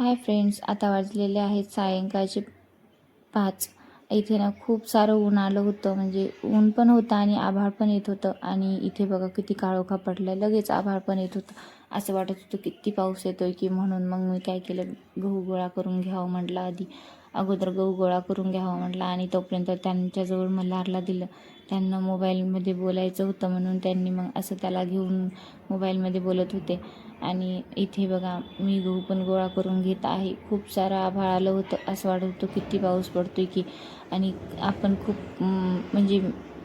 Hi friends, आता वाजलेले आहेत सायंकाळचे 5. इथे ना खूप सारं ऊन आलं होतं, म्हणजे ऊन पण होतं आणि आभाळ पण येत होतं. आणि इथे बघा किती काळोखा पडला, लगेच आभाळ पण येत होतं. असं वाटत होतं किती पाऊस येतोय की म्हणून मग मी काय केलं, गहू गोळा करून घ्यावं म्हटलं. अगोदर गहू गोळा करून घ्यावं म्हटलं आणि तोपर्यंत त्यांच्याजवळ मल्हारला दिलं. त्यांना मोबाईलमध्ये बोलायचं होतं म्हणून त्यांनी मग असं त्याला घेऊन मोबाईलमध्ये बोलत होते. आणि इथे बघा मी गहू पण गोळा करून घेत आहे. खूप सारं आभाळ आलं होतं, असं वाटत होतं किती पाऊस पडतोय की. आणि आपण खूप म्हणजे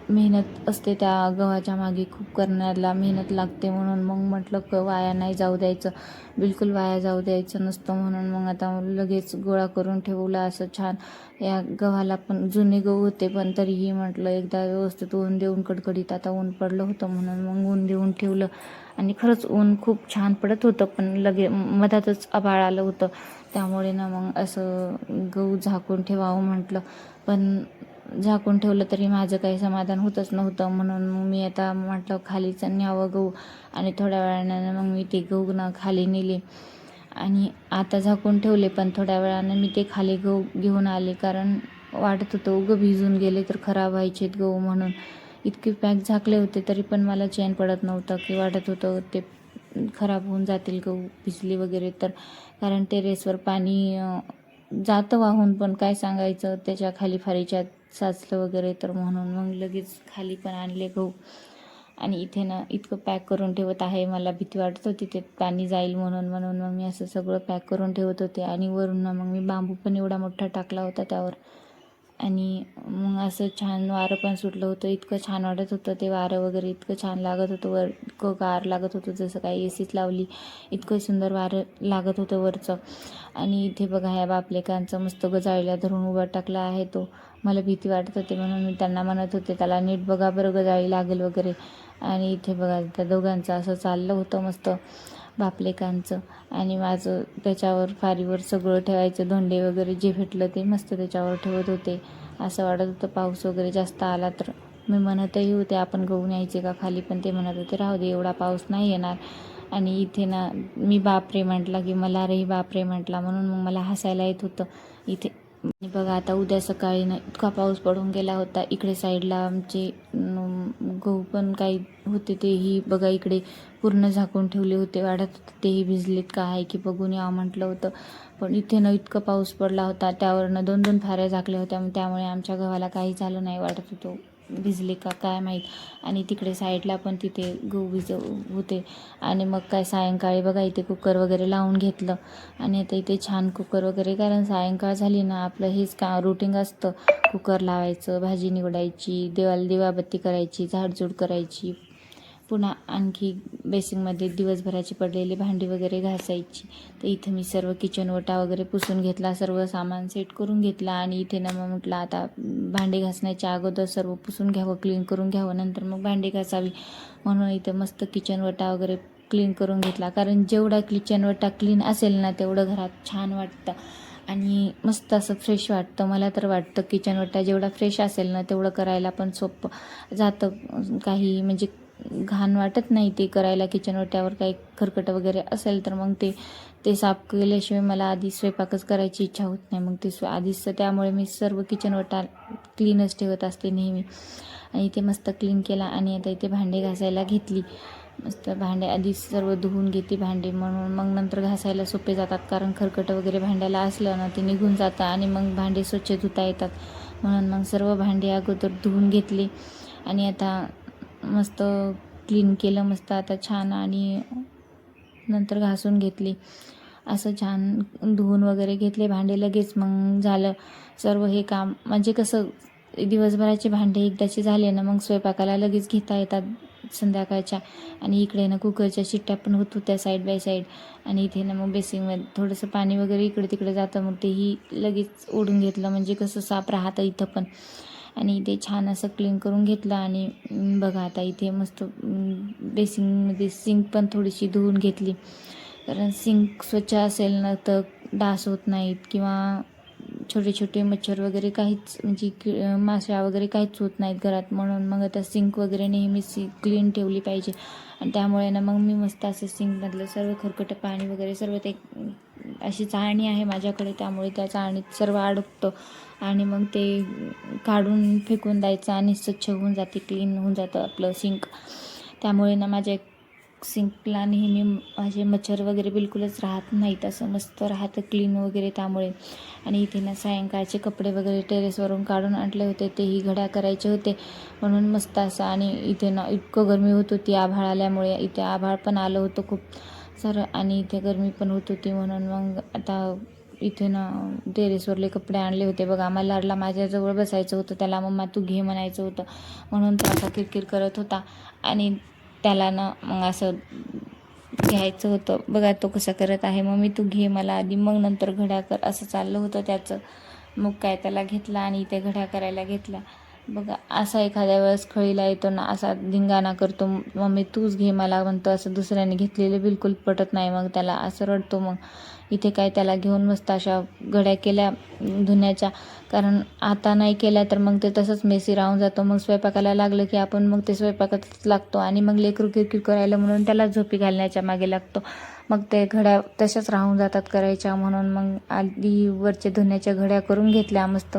मेहनत असते त्या गव्हाच्या मागे, खूप करण्याला मेहनत लागते. म्हणून मग म्हटलं वाया नाही जाऊ द्यायचं, बिलकुल वाया जाऊ द्यायचं नसतं. म्हणून मग आता लगेच गोळा करून ठेवला असं छान. या गव्हाला पण जुने गहू होते, पण तरीही म्हटलं एकदा व्यवस्थित ऊन देऊन, कडकडीत आता ऊन पडलं होतं म्हणून मग ऊन देऊन ठेवलं. आणि खरंच ऊन खूप छान पडत होतं, पण मधातच आभाळ आलं होतं. त्यामुळे ना मग असं गहू झाकून ठेवावं म्हटलं, पण झाकून ठेवलं तरी माझं काही समाधान होतच नव्हतं. म्हणून मग मी आता म्हटलं खालीच न्यावं गहू. आणि थोड्या वेळानं मग मी ते गहू ना खाली नेले आणि आता झाकून ठेवले. पण थोड्या वेळानं मी ते खाली गहू घेऊन आले, कारण वाटत होतं उगं भिजून गेले तर खराब व्हायचेत गहू. म्हणून इतके पॅक झाकले होते तरी पण मला चैन पडत नव्हतं, की वाटत होतं ते खराब होऊन जातील गहू भिजले वगैरे तर. कारण टेरेसवर पाणी जातं वाहून, पण काय सांगायचं, त्याच्या खाली फारीच्या साचलं वगैरे तर. म्हणून मग लगेच खाली पण आणले गहू. आणि इथे ना इतकं पॅक करून ठेवत आहे, मला भीती वाटत होती ते पाणी जाईल म्हणून मग मी असं सगळं पॅक करून ठेवत होते. आणि वरून ना मग मी बांबू पण एवढा मोठा टाकला होता त्यावर. आणि मग असं छान वारं पण सुटलं होतं, इतकं छान वाटत होतं ते वारं वगैरे, इतकं छान लागत होतं. वर इतकं गार लागत होतं, जसं काही एसीच लावली, इतकं सुंदर वारं लागत होतं वरचं. आणि इथे बघा ह्या बापलेकांचं मस्त गजाळीला धरून उभा टाकला आहे तो. मला भीती वाटत होते म्हणून मी त्यांना म्हणत होते, त्याला नीट बघा बरं, गजाळी लागेल वगैरे. आणि इथे बघा त्या दोघांचं असं चाललं होतं मस्त बापलेकांचं. आणि माझं त्याच्यावर फारीवर सगळं ठेवायचं, धोंडे वगैरे जे भेटलं ते मस्त त्याच्यावर ठेवत होते. असं वाटत होतं पाऊस वगैरे जास्त आला तर. मी म्हणतही होते आपण गहू न्यायचे का खाली, पण ते म्हणत होते राहू दे, एवढा पाऊस नाही येणार. आणि इथे ना मी बापरे म्हटला की मल्हारही बापरे म्हटला, म्हणून मग मला हसायला येत होतं इथे. आणि बघा आता उद्या सकाळी ना इतका पाऊस पडून गेला होता. इकडे साईडला आमचे गहू पण काही होते, तेही बघा इकडे पूर्ण झाकून ठेवले होते. वाटत होते तेही भिजलेत का आहे की बघून यावं म्हटलं होतं. पण इथे ना इतका पाऊस पडला होता, त्यावरनं 2-2 फाऱ्या झाकल्या होत्या, त्यामुळे आमच्या गव्हाला काही झालं नाही. वाटत होतं भिजले का काय माहीत. आणि तिकडे साईडला पण तिथे गहू होते. आणि मग काय सायंकाळी बघा इथे कुकर वगैरे लावून घेतलं. आणि आता इथे छान कुकर वगैरे, कारण सायंकाळ झाली ना आपलं हेच का रुटीन असतं, कुकर लावायचं, भाजी निवडायची, देवाला दिवाबत्ती करायची, झाडझूड करायची, पुन्हा आणखी बेसिंगमध्ये दिवसभराची पडलेली भांडी वगैरे घासायची. तर इथं मी सर्व किचन ओटा वगैरे पुसून घेतला, सर्व सामान सेट करून घेतला. आणि इथे ना मग म्हटलं आता भांडी घासण्याच्या अगोदर सर्व पुसून घ्यावं, क्लीन करून घ्यावं, नंतर मग भांडी घासावी. म्हणून इथं मस्त किचन ओटा वगैरे क्लीन करून घेतला, कारण जेवढा किचन ओटा क्लीन असेल ना तेवढं घरात छान वाटतं आणि मस्त असं फ्रेश वाटतं. मला तर वाटतं किचन ओटा जेवढा फ्रेश असेल ना तेवढं करायला पण सोपं जातं. काही म्हणजे घाण वाटत नाही ते करायला. किचन ओट्यावर काही खरकट वगैरे असेल तर मग ते साफ केल्याशिवाय मला आधी स्वयंपाकच करायची इच्छा होत नाही. मग ते आधीच, त्यामुळे मी सर्व किचन ओटा क्लीनच ठेवत असते नेहमी. आणि ते मस्त क्लीन केला. आणि आता इथे भांडे घासायला घेतली. मस्त भांडे आधीच सर्व धुवून घेते भांडे, म्हणून मग नंतर घासायला सोपे जातात. कारण खरकट वगैरे भांड्याला असलं ना ते निघून जातं आणि मग भांडे स्वच्छ धुता येतात. म्हणून मग सर्व भांडे अगोदर धुवून घेतली आणि आता मस्त क्लीन केलं मस्त आता छान. आणि नंतर घासून घेतली. असं छान धुवून वगैरे घेतले भांडे लगेच. मग झालं सर्व हे काम. म्हणजे कसं दिवसभराचे भांडे एकदाचे झाले ना मग स्वयंपाकाला लगेच घेता येतात संध्याकाळच्या. आणि इकडे ना कुकरच्या शिट्ट्या पण होत होत्या साईड बाय साईड. आणि इथे ना मग बेसिंगमध्ये थोडंसं पाणी वगैरे इकडे तिकडे जातं, मग तेही लगेच ओढून घेतलं, म्हणजे कसं साफ राहतं इथं पण. आणि इथे छान असं क्लीन करून घेतलं. आणि बघा आता इथे मस्त बेसिंगमध्ये सिंक पण थोडीशी धुवून घेतली, कारण सिंक स्वच्छ असेल ना तर डास होत नाहीत किंवा छोटे छोटे मच्छर वगैरे काहीच, म्हणजे माशा वगैरे काहीच होत नाहीत घरात. म्हणून मग आता सिंक वगैरे नेहमी क्लीन ठेवली पाहिजे. आणि त्यामुळे ना मग मी मस्त असं सिंकमधलं सर्व खरकटं पाणी वगैरे सर्व ते अशी चाळणी आहे माझ्याकडे, त्यामुळे त्या चाळणीत सर्व अडकतं आणि मग ते काढून फेकून द्यायचं आणि स्वच्छ होऊन जाते, क्लीन होऊन जातं आपलं सिंक. त्यामुळे ना माझ्या सिंकला नेहमी माझे मच्छर वगैरे बिलकुलच राहत नाहीत, असं मस्त राहतं क्लीन वगैरे त्यामुळे. आणि इथे ना सायंकाळचे कपडे वगैरे टेरेसवरून काढून आणले होते, तेही घड्या करायचे होते म्हणून मस्त असं. आणि इथे ना इतकं गरमी होत होती आभाळ आल्यामुळे, इथे आभाळ पण आलं होतं खूप सारं आणि इथे गरमी पण होत होती, म्हणून मग आता इथे ना टेरेसवरले कपडे आणले होते बघा. मला लाडला माझ्याजवळ बसायचं होतं, त्याला मम्मा तू घे म्हणायचं होतं, म्हणून तो असा किरकिर करत होता आणि त्याला ना मग असं घ्यायचं होतं. बघा तो कसं करत आहे, मम्मी तू घे मला आधी मग नंतर घड्या कर, असं चाललं होतं त्याचं. मग काय त्याला घेतला आणि इथे घड्या करायला घेतला बघा. असा एखाद्या वेळेस खळीला येतो ना, असा धिंगाणा करतो, मम्मी तूच घे मला म्हणतो, असं दुसऱ्याने घेतलेलं बिलकुल पटत नाही, मग त्याला असं रडतो. मग इथे काय त्याला घेऊन मस्त अशा घड्या केल्या धुण्याच्या, कारण आता नाही केल्या तर मग ते तसंच मेसी राहून जातो. मग स्वयंपाकाला लागलं की आपण मग ते स्वयंपाकातच लागतो आणि मग लेकरू किरकिर करायला म्हणून त्याला झोपी घालण्याच्या मागे लागतो. मग ते घड्या तशाच राहून जातात करायच्या, म्हणून मग आधी वरचे धुण्याच्या घड्या करून घेतल्या मस्त.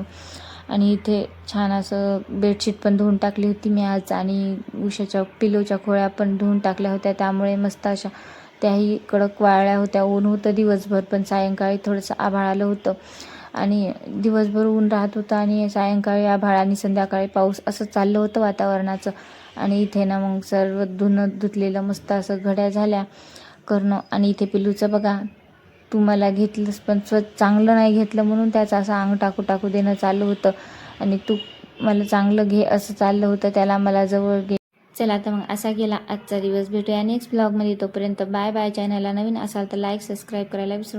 आणि इथे छान असं बेडशीट पण धुवून टाकली होती मी आज, आणि उशाच्या पिलोच्या खोळ्या पण धुवून टाकल्या होत्या, त्यामुळे मस्त अशा त्याही कडक वाळल्या होत्या. ऊन होतं दिवसभर, पण सायंकाळी थोडंसं आभाळ आलं होतं आणि दिवसभर ऊन राहत होतं आणि सायंकाळी आभाळ आणि संध्याकाळी पाऊस, असं चाललं होतं वातावरणाचं. आणि इथे ना मग सर्व धुतलेलं मस्त असं घड्या झाल्या करणं. आणि इथे पिल्लूचं बघा, तू मला घेतलंस पण चांगलं नाही घेतलं म्हणून त्याचं असं अंग टाकू टाकू देणं चालू होतं, आणि तू मला चांगलं घे असं चाललं होतं, त्याला मला जवळ घे. चला तर मग असा गेला आजचा दिवस. भेटूया नेक्स्ट ब्लॉगमध्ये, तोपर्यंत बाय बाय. चॅनलला नवीन असाल तर लाईक सबस्क्राईब करायला विसरू